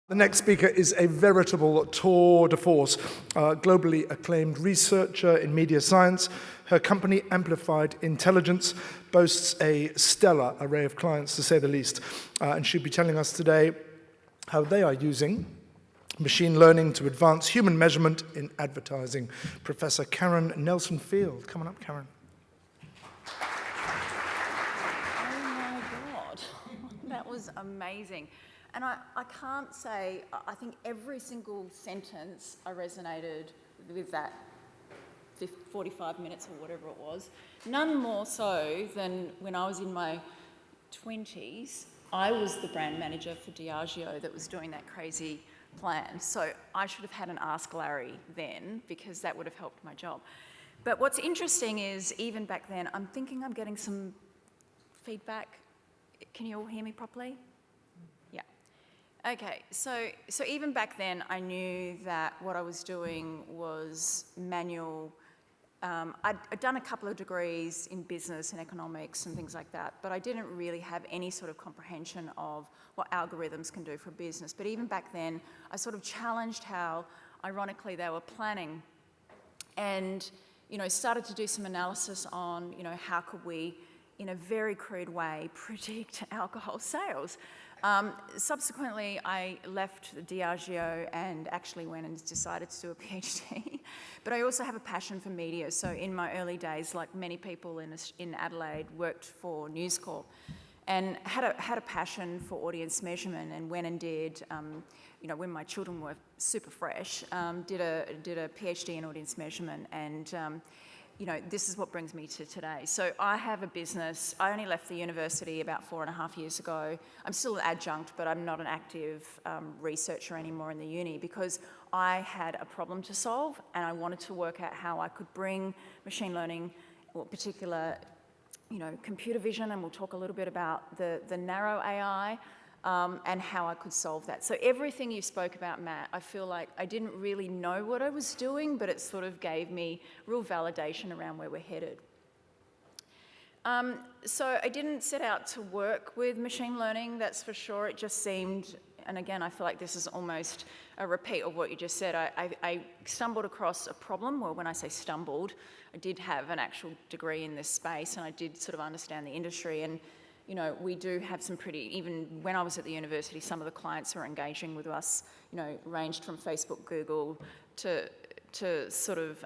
The next speaker is a veritable tour de force, globally acclaimed researcher in media science. Her company, Amplified Intelligence, boasts a stellar array of clients, to say the least. And she'll be telling us today how they are using machine learning to advance human measurement in advertising. Professor Karen Nelson-Field. Come on up, Karen. Oh my God, that was amazing. And I can't say, I think every single sentence I resonated with that 45 minutes or whatever it was. None more so than when I was in my 20s, I was the brand manager for Diageo that was doing that crazy plan. So I should have had an Ask Larry then, because that would have helped my job. But what's interesting is, even back then, I'm thinking I'm getting some feedback. Can you all hear me properly? Yeah. Okay, so even back then, I knew that what I was doing was manual. I'd done a couple of degrees in business and economics and things like that, but I didn't really have any sort of comprehension of what algorithms can do for business. But even back then, I sort of challenged how, ironically, they were planning, and started to do some analysis on how could we, in a very crude way, predict alcohol sales. Subsequently, I left Diageo and actually went and decided to do a PhD. But I also have a passion for media. So in my early days, like many people in Adelaide, worked for News Corp and had a passion for audience measurement, and went and did, when my children were super fresh, did a PhD in audience measurement, and this is what brings me to today. So I have a business. I only left the university about 4.5 years ago. I'm still an adjunct, but I'm not an active researcher anymore in the uni, because I had a problem to solve, and I wanted to work out how I could bring machine learning, or particular, computer vision, and we'll talk a little bit about the narrow AI, and how I could solve that. So everything you spoke about, Matt, I feel like I didn't really know what I was doing, but it sort of gave me real validation around where we're headed. So I didn't set out to work with machine learning, that's for sure. It just seemed, and again, I feel like this is almost a repeat of what you just said. I stumbled across a problem, or when I say stumbled, I did have an actual degree in this space, and I did sort of understand the industry. And we do have some pretty, even when I was at the university, some of the clients who are engaging with us, ranged from Facebook, Google, to sort of,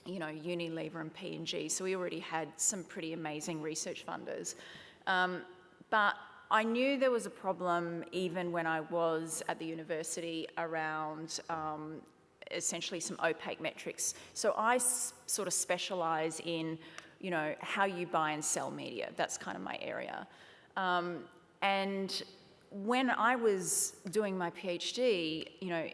Unilever and P&G. So we already had some pretty amazing research funders. But I knew there was a problem even when I was at the university around essentially some opaque metrics. So I sort of specialise in how you buy and sell media. That's kind of my area. And when I was doing my PhD,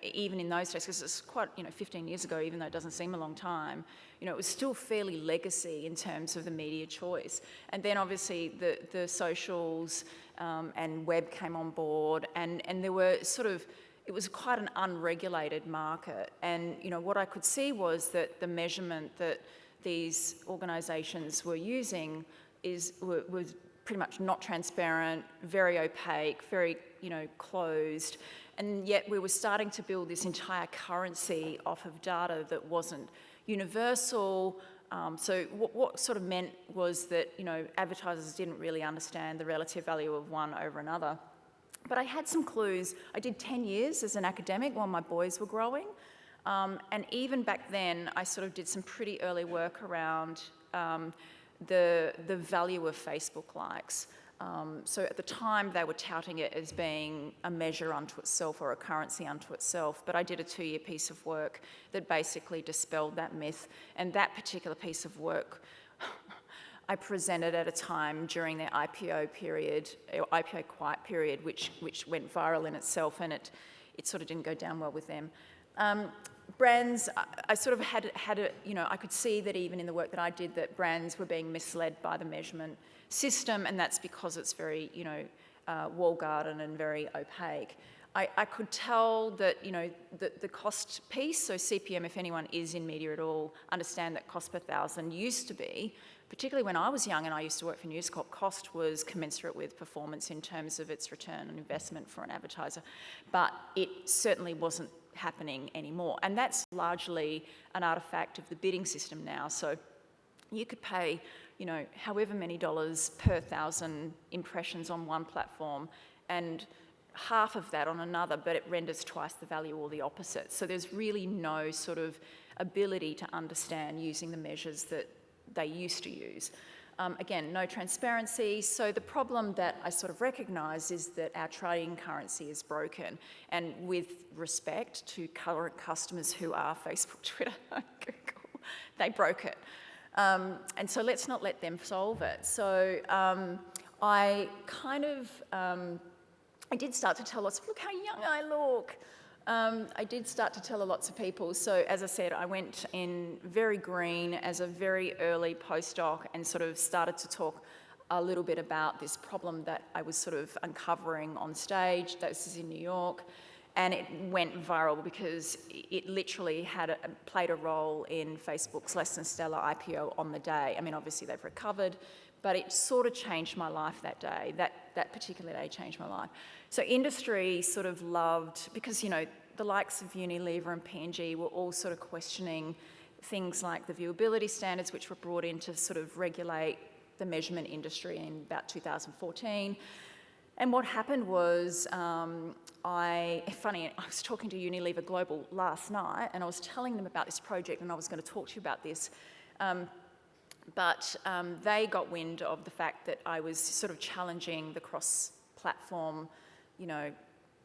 even in those days, because it's quite, 15 years ago, even though it doesn't seem a long time, it was still fairly legacy in terms of the media choice. And then obviously the socials and web came on board, and there were it was quite an unregulated market. And, what I could see was that the measurement that these organisations were using was pretty much not transparent, very opaque, very closed, and yet we were starting to build this entire currency off of data that wasn't universal. So what sort of meant was that advertisers didn't really understand the relative value of one over another. But I had some clues. I did 10 years as an academic while my boys were growing. And even back then, I sort of did some pretty early work around the value of Facebook likes. So at the time, they were touting it as being a measure unto itself, or a currency unto itself. But I did a 2-year piece of work that basically dispelled that myth. And that particular piece of work, I presented at a time during their IPO period, or IPO quiet period, which went viral in itself, and it sort of didn't go down well with them. Brands, I sort of had I could see that even in the work that I did, that brands were being misled by the measurement system, and that's because it's very, walled garden and very opaque. I could tell that, the cost piece, so CPM, if anyone is in media at all, understand that cost per thousand used to be particularly when I was young and I used to work for News Corp, cost was commensurate with performance in terms of its return on investment for an advertiser, but it certainly wasn't happening anymore. And that's largely an artifact of the bidding system now. So you could pay, however many dollars per 1,000 impressions on one platform and half of that on another, but it renders twice the value or the opposite. So there's really no sort of ability to understand using the measures that they used to use. Again, no transparency. So the problem that I sort of recognise is that our trading currency is broken. And with respect to current customers who are Facebook, Twitter, Google, they broke it. And so let's not let them solve it. So I did start to tell lots of, look how young I look. I did start to tell lots of people. So as I said, I went in very green as a very early postdoc and sort of started to talk a little bit about this problem that I was sort of uncovering on stage. This is in New York. And it went viral because it literally played a role in Facebook's less than stellar IPO on the day. I mean, obviously they've recovered, but it sort of changed my life that day. That particular day changed my life. So industry sort of loved, because, the likes of Unilever and P&G were all sort of questioning things like the viewability standards, which were brought in to sort of regulate the measurement industry in about 2014. And what happened was, I was talking to Unilever Global last night, and I was telling them about this project, and I was going to talk to you about this. But they got wind of the fact that I was sort of challenging the cross-platform,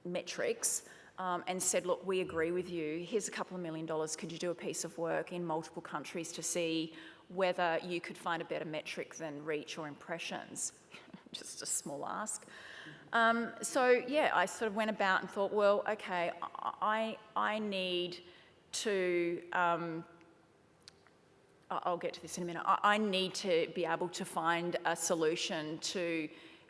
metrics, and said, look, we agree with you. Here's a couple of $1 million. Could you do a piece of work in multiple countries to see whether you could find a better metric than reach or impressions? Just a small ask. So yeah, I sort of went about and thought, well, okay, I need to, I'll get to this in a minute. I need to be able to find a solution to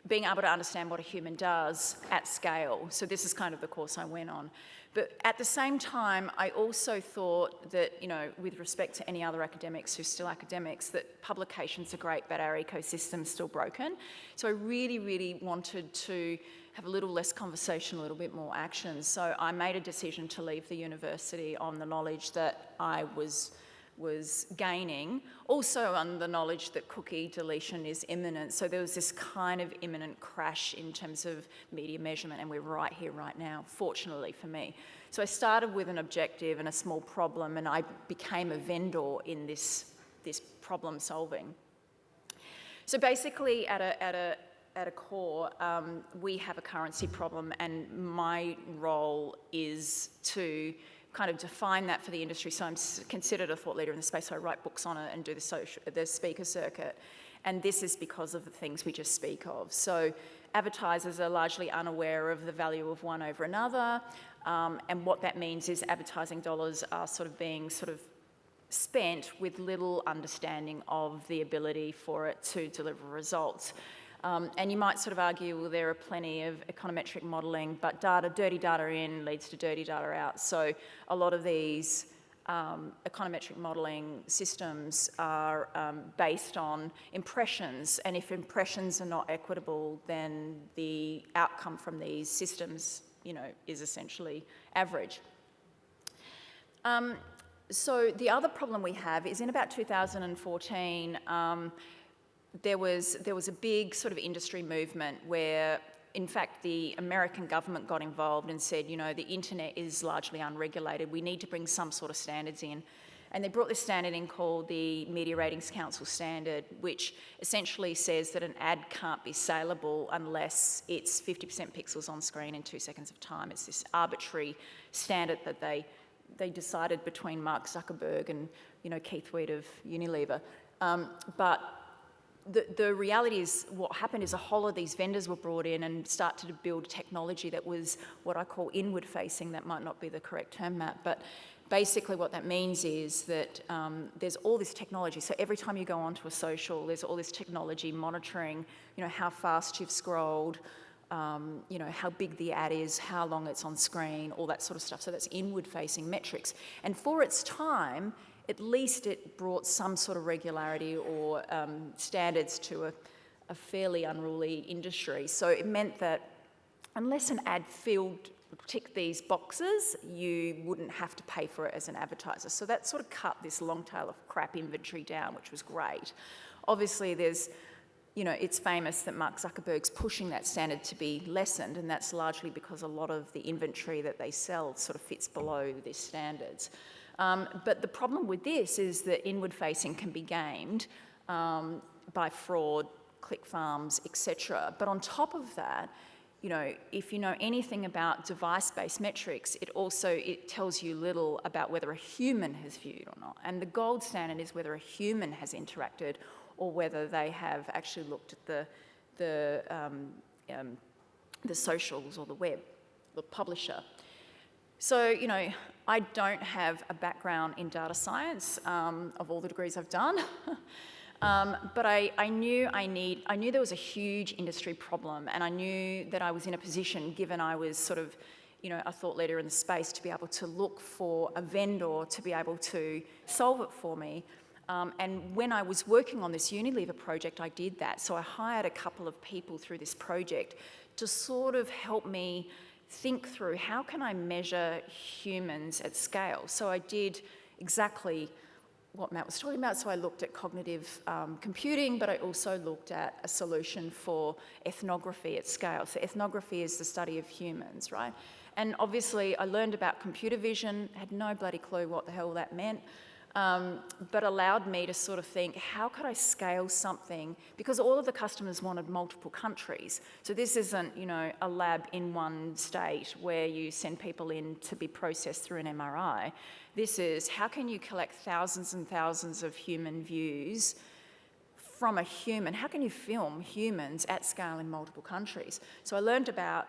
being able to understand what a human does at scale. So this is kind of the course I went on. But at the same time, I also thought that, with respect to any other academics who're still academics, that publications are great, but our ecosystem's still broken. So I really, really wanted to have a little less conversation, a little bit more action. So I made a decision to leave the university on the knowledge that I was gaining, also on the knowledge that cookie deletion is imminent. So there was this kind of imminent crash in terms of media measurement, and we're right here, right now, fortunately for me. So I started with an objective and a small problem, and I became a vendor in this problem solving. So basically, at a core, we have a currency problem, and my role is to kind of define that for the industry. So I'm considered a thought leader in the space, so I write books on it and do the speaker circuit. And this is because of the things we just speak of. So advertisers are largely unaware of the value of one over another. And what that means is advertising dollars are being spent with little understanding of the ability for it to deliver results. And you might argue, well, there are plenty of econometric modelling, but dirty data in leads to dirty data out. So a lot of these econometric modelling systems are based on impressions, and if impressions are not equitable, then the outcome from these systems, is essentially average. So the other problem we have is in about 2014, there was a big industry movement where, in fact, the American government got involved and said, the internet is largely unregulated. We need to bring some sort of standards in. And they brought this standard in called the Media Ratings Council Standard, which essentially says that an ad can't be saleable unless it's 50% pixels on screen in 2 seconds of time. It's this arbitrary standard that they decided between Mark Zuckerberg and, Keith Weed of Unilever. But the reality is what happened is a whole of these vendors were brought in and started to build technology that was what I call inward-facing. That might not be the correct term, Matt, but basically what that means is that there's all this technology. So every time you go onto a social, there's all this technology monitoring, how fast you've scrolled, how big the ad is, how long it's on screen, all that sort of stuff. So that's inward-facing metrics. And for its time, at least it brought some sort of regularity or standards to a fairly unruly industry. So it meant that unless an ad ticked these boxes, you wouldn't have to pay for it as an advertiser. So that sort of cut this long tail of crap inventory down, which was great. Obviously, it's famous that Mark Zuckerberg's pushing that standard to be lessened, and that's largely because a lot of the inventory that they sell sort of fits below these standards. But the problem with this is that inward-facing can be gamed by fraud, click farms, etc. But on top of that, if you know anything about device-based metrics, it tells you little about whether a human has viewed or not. And the gold standard is whether a human has interacted or whether they have actually looked at the socials or the web, the publisher. So, I don't have a background in data science of all the degrees I've done. But I knew there was a huge industry problem, and I knew that I was in a position, given I was sort of, a thought leader in the space, to be able to look for a vendor to be able to solve it for me. And when I was working on this Unilever project, I did that. So I hired a couple of people through this project to sort of help me think through how can I measure humans at scale. So I did exactly what Matt was talking about. So I looked at cognitive computing, but I also looked at a solution for ethnography at scale. So ethnography is the study of humans, right? And obviously I learned about computer vision, had no bloody clue what the hell that meant, but allowed me to sort of think, how could I scale something? Because all of the customers wanted multiple countries. So this isn't, a lab in one state where you send people in to be processed through an MRI. This is, how can you collect thousands and thousands of human views from a human? How can you film humans at scale in multiple countries? So I learned about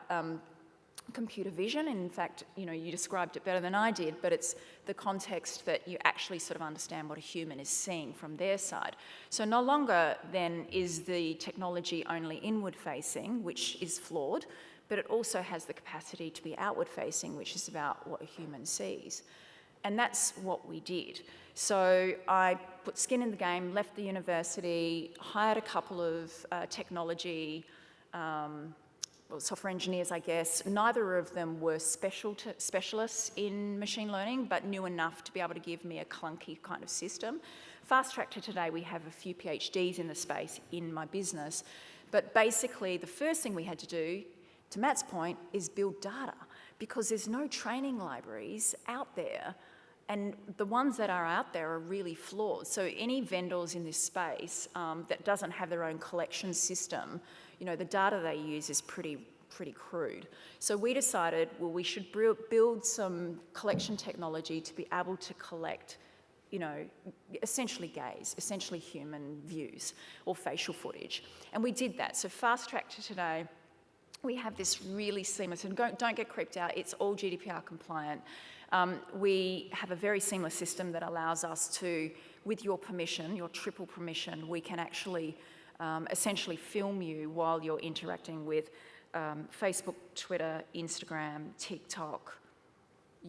computer vision. In fact, you described it better than I did, but it's the context that you actually sort of understand what a human is seeing from their side. So no longer then is the technology only inward-facing, which is flawed, but it also has the capacity to be outward-facing, which is about what a human sees. And that's what we did. So I put skin in the game, left the university, hired a couple of software engineers, I guess. Neither of them were specialists in machine learning, but knew enough to be able to give me a clunky kind of system. Fast track to today, we have a few PhDs in the space in my business. But basically, the first thing we had to do, to Matt's point, is build data, because there's no training libraries out there, and the ones that are out there are really flawed. So any vendors in this space that doesn't have their own collection system, the data they use is pretty crude. So we decided, well, we should build some collection technology to be able to collect, essentially gaze, essentially human views or facial footage. And we did that. So fast track to today, we have this really seamless, and don't get creeped out, it's all GDPR compliant. We have a very seamless system that allows us to, with your permission, your triple permission, we can actually essentially film you while you're interacting with Facebook, Twitter, Instagram, TikTok,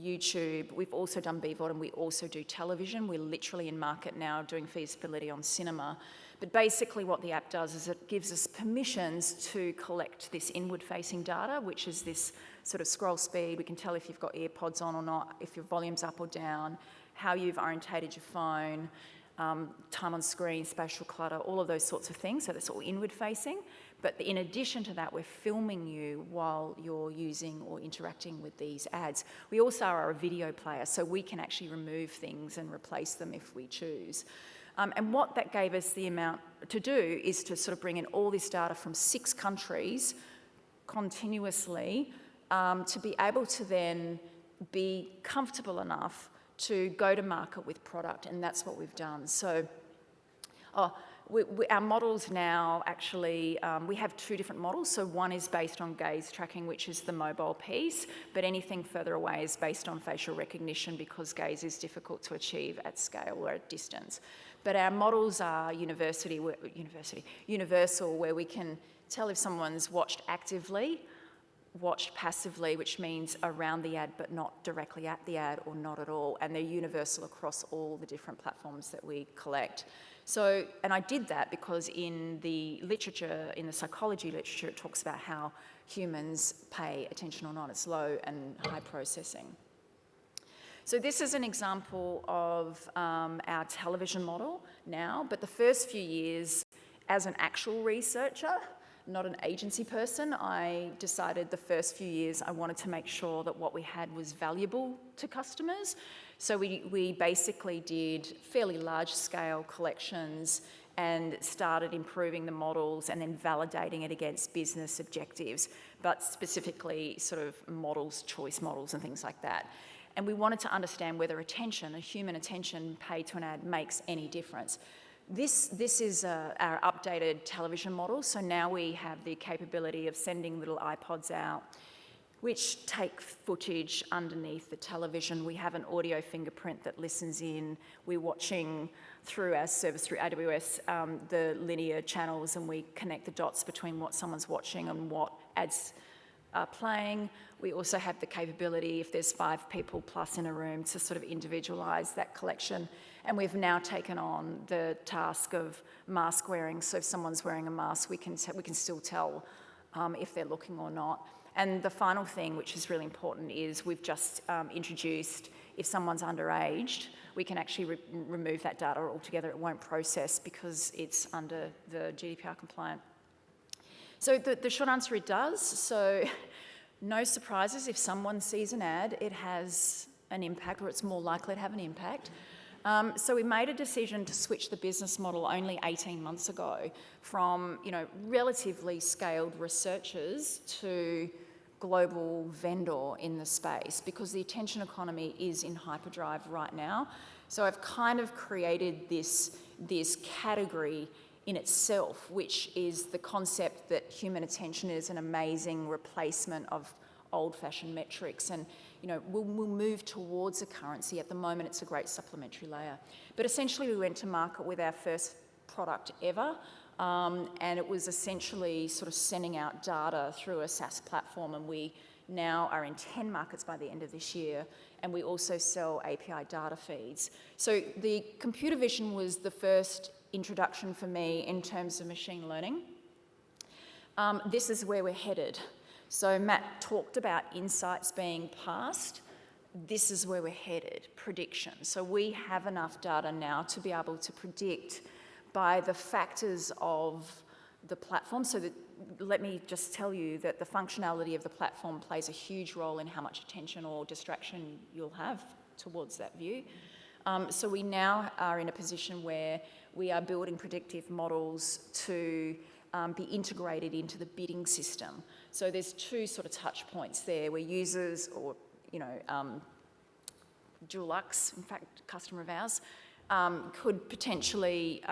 YouTube. We've also done BVOD, and we also do television. We're literally in market now doing feasibility on cinema. But basically what the app does is it gives us permissions to collect this inward-facing data, which is this sort of scroll speed. We can tell if you've got earpods on or not, if your volume's up or down, how you've orientated your phone, time on screen, spatial clutter, all of those sorts of things. So that's all inward-facing. But in addition to that, we're filming you while you're using or interacting with these ads. We also are a video player, so we can actually remove things and replace them if we choose. And what that gave us the amount to do is to sort of bring in all this data from 6 countries continuously to be able to then be comfortable enough to go to market with product, and that's what we've done. So our models now actually, we have 2 different models. So one is based on gaze tracking, which is the mobile piece, but anything further away is based on facial recognition, because gaze is difficult to achieve at scale or at distance. But our models are universal, where we can tell if someone's watched actively, watched passively, which means around the ad but not directly at the ad or not at all, and they're universal across all the different platforms that we collect. So, and I did that because in the literature, in the psychology literature, it talks about how humans pay attention or not. It's low and high processing. So this is an example of our television model now, but the first few years as an actual researcher, not an agency person, I decided the first few years I wanted to make sure that what we had was valuable to customers. So we basically did fairly large-scale collections and started improving the models and then validating it against business objectives, but specifically sort of models, choice models and things like that. And we wanted to understand whether attention, a human attention paid to an ad, makes any difference. This is our updated television model. So now we have the capability of sending little iPods out, which take footage underneath the television. We have an audio fingerprint that listens in. We're watching through our service, through AWS, the linear channels, and we connect the dots between what someone's watching and what ads are playing. We also have the capability, if there's 5 people plus in a room, to sort of individualise that collection. And we've now taken on the task of mask wearing. So if someone's wearing a mask, we can still tell if they're looking or not. And the final thing, which is really important, is we've just introduced, if someone's underaged, we can actually remove that data altogether. It won't process because it's under the GDPR compliant. So the short answer, it does. So no surprises, if someone sees an ad, it has an impact, or it's more likely to have an impact. So we made a decision to switch the business model only 18 months ago from, relatively scaled researchers to global vendor in the space, because the attention economy is in hyperdrive right now. So I've kind of created this category in itself, which is the concept that human attention is an amazing replacement of old-fashioned metrics, and we'll move towards a currency. At the moment, it's a great supplementary layer. But essentially, we went to market with our first product ever, and it was essentially sort of sending out data through a SaaS platform, and we now are in 10 markets by the end of this year, and we also sell API data feeds. So the computer vision was the first introduction for me in terms of machine learning. This is where we're headed. So Matt talked about insights being passed. This is where we're headed, prediction. So we have enough data now to be able to predict by the factors of the platform. So let me just tell you that the functionality of the platform plays a huge role in how much attention or distraction you'll have towards that view. So we now are in a position where we are building predictive models to be integrated into the bidding system. So there's 2 sort of touch points there where users, or Dulux, in fact, customer of ours, could potentially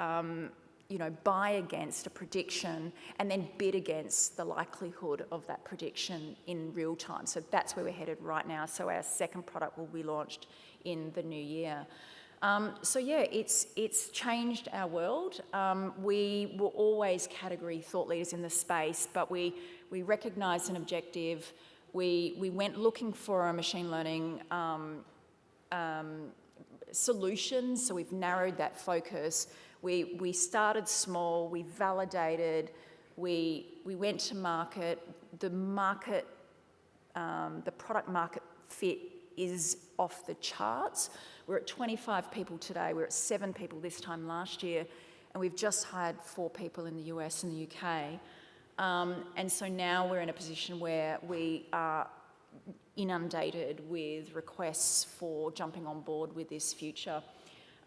buy against a prediction and then bid against the likelihood of that prediction in real time. So that's where we're headed right now. So our second product will be launched in the new year. So yeah, it's changed our world. We were always category thought leaders in the space, but we recognised an objective. We went looking for a machine learning solution, so we've narrowed that focus. We started small, we validated, we went to market. The product market fit is off the charts. We're at 25 people today. We're at 7 people this time last year, and we've just hired 4 people in the US and the UK. And so now we're in a position where we are inundated with requests for jumping on board with this future.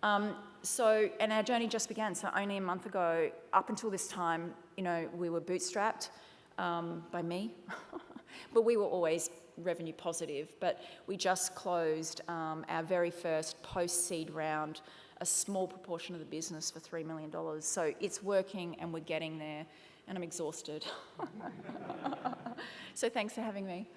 And our journey just began. So only a month ago, up until this time, we were bootstrapped by me, but we were always revenue positive. But we just closed our very first post-seed round, a small proportion of the business for $3 million. So it's working and we're getting there, and I'm exhausted. So thanks for having me.